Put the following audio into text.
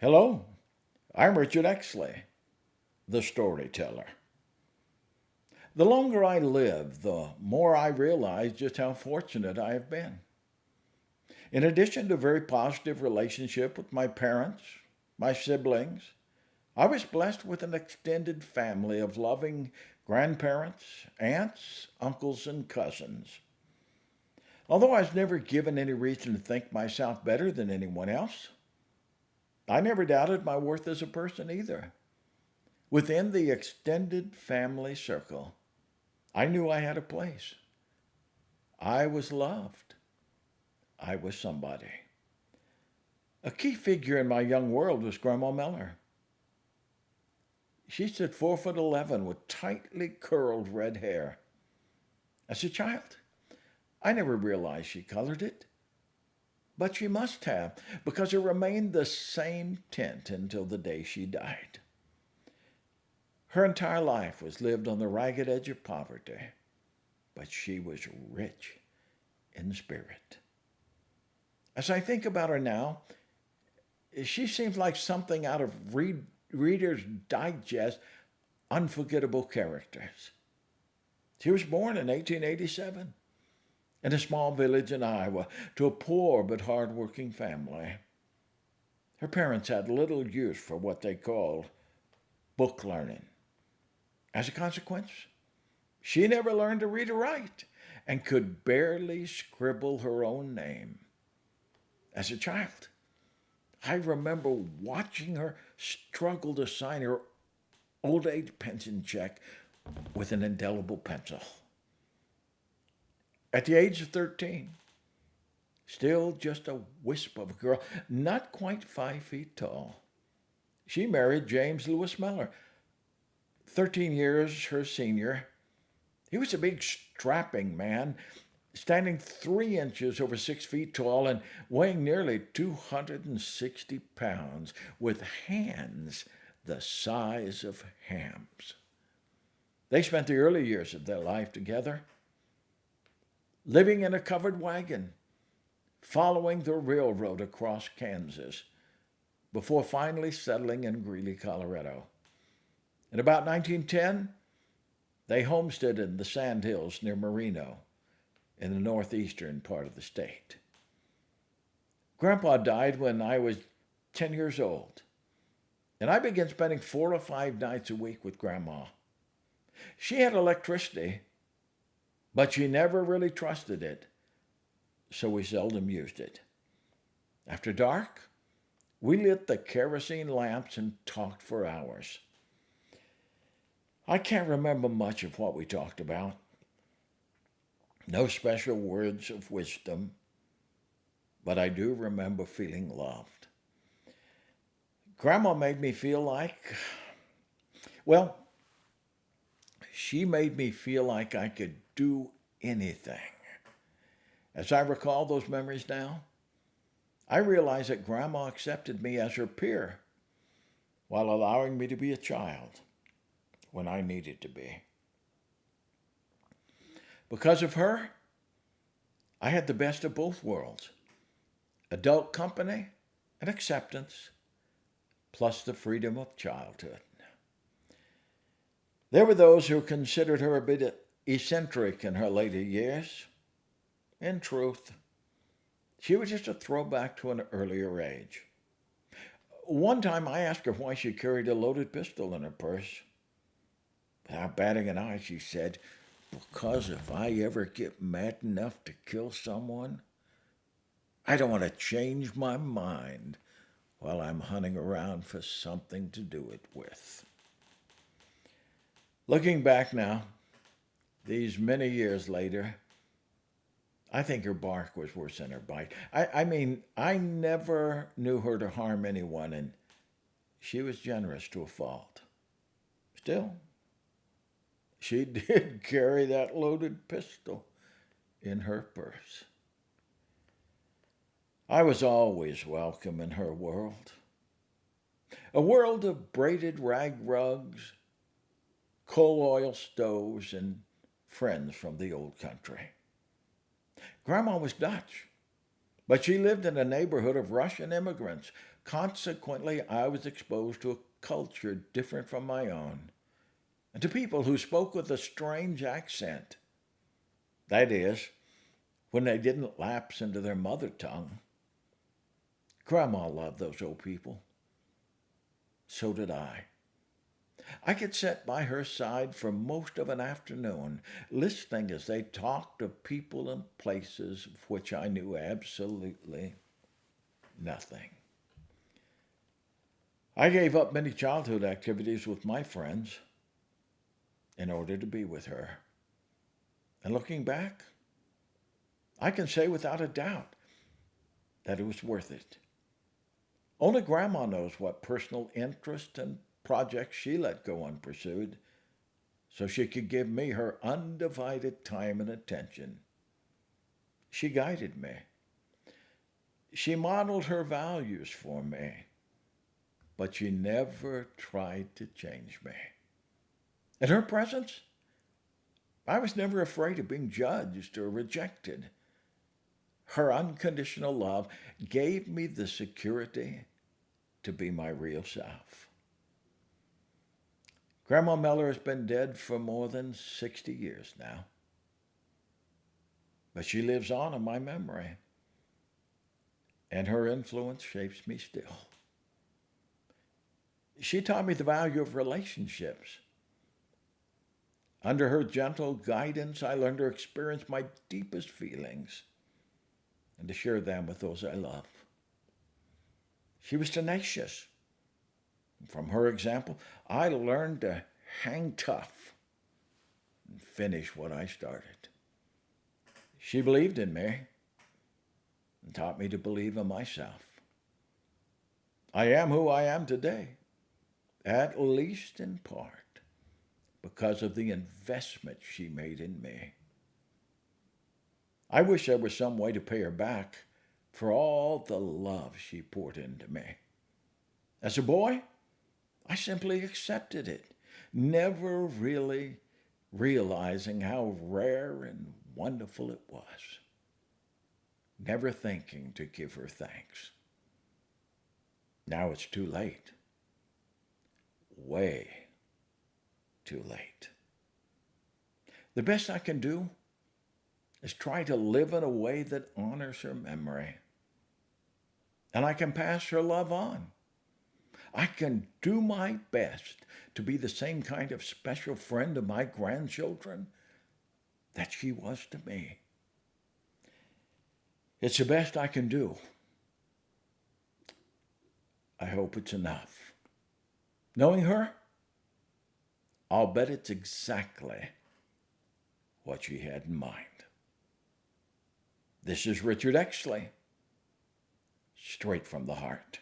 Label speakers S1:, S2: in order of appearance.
S1: Hello, I'm Richard Exley, the storyteller. The longer I live, the more I realize just how fortunate I have been. In addition to a very positive relationship with my parents, my siblings, I was blessed with an extended family of loving grandparents, aunts, uncles, and cousins. Although I was never given any reason to think myself better than anyone else, I never doubted my worth as a person either. Within the extended family circle, I knew I had a place. I was loved. I was somebody. A key figure in my young world was Grandma Miller. She stood 4'11" with tightly curled red hair. As a child, I never realized she colored it, but she must have, because it remained the same tint until the day she died. Her entire life was lived on the ragged edge of poverty, but she was rich in spirit. As I think about her now, she seems like something out of Reader's Digest unforgettable characters. She was born in 1887 in a small village in Iowa to a poor but hard-working family. Her parents had little use for what they called book learning. As a consequence, she never learned to read or write and could barely scribble her own name. As a child, I remember watching her struggle to sign her old age pension check with an indelible pencil. At the age of 13, still just a wisp of a girl, not quite 5 feet tall, she married James Lewis Miller, 13 years her senior. He was a big, strapping man, standing 3 inches over 6 feet tall and weighing nearly 260 pounds, with hands the size of hams. They spent the early years of their life together, living in a covered wagon, following the railroad across Kansas, before finally settling in Greeley, Colorado. In about 1910, they homesteaded in the Sand Hills near Marino, in the northeastern part of the state. Grandpa died when I was 10 years old, and I began spending 4 to 5 nights a week with Grandma. She had electricity, but she never really trusted it, so we seldom used it. After dark, we lit the kerosene lamps and talked for hours. I can't remember much of what we talked about. No special words of wisdom, but I do remember feeling loved. Grandma made me feel like, well, she made me feel like I could do anything. As I recall those memories now, I realize that Grandma accepted me as her peer while allowing me to be a child when I needed to be. Because of her, I had the best of both worlds: adult company and acceptance, plus the freedom of childhood. There were those who considered her a bit eccentric in her later years. In truth, she was just a throwback to an earlier age. One time I asked her why she carried a loaded pistol in her purse. Without batting an eye, she said, "Because if I ever get mad enough to kill someone, I don't want to change my mind while I'm hunting around for something to do it with." Looking back now, these many years later, I think her bark was worse than her bite. I never knew her to harm anyone, and she was generous to a fault. Still, she did carry that loaded pistol in her purse. I was always welcome in her world. A world of braided rag rugs, coal oil stoves, and friends from the old country. Grandma was Dutch, but she lived in a neighborhood of Russian immigrants, Consequently, I was exposed to a culture different from my own, and to people who spoke with a strange accent. That is, when they didn't lapse into their mother tongue. Grandma loved those old people. So did I. I could sit by her side for most of an afternoon, listening as they talked of people and places of which I knew absolutely nothing. I gave up many childhood activities with my friends in order to be with her. And looking back, I can say without a doubt that it was worth it. Only Grandma knows what personal interest and projects she let go unpursued so she could give me her undivided time and attention. She guided me. She modeled her values for me, but she never tried to change me. In her presence, I was never afraid of being judged or rejected. Her unconditional love gave me the security to be my real self. Grandma Miller has been dead for more than 60 years now, but she lives on in my memory, and her influence shapes me still. She taught me the value of relationships. Under her gentle guidance, I learned to experience my deepest feelings and to share them with those I love. She was tenacious. From her example, I learned to hang tough and finish what I started. She believed in me and taught me to believe in myself. I am who I am today, at least in part, because of the investment she made in me. I wish there was some way to pay her back for all the love she poured into me. As a boy, I simply accepted it, never really realizing how rare and wonderful it was, never thinking to give her thanks. Now it's too late. Way too late. The best I can do is try to live in a way that honors her memory. And I can pass her love on. I can do my best to be the same kind of special friend to my grandchildren that she was to me. It's the best I can do. I hope it's enough. Knowing her, I'll bet it's exactly what she had in mind. This is Richard Exley, straight from the heart.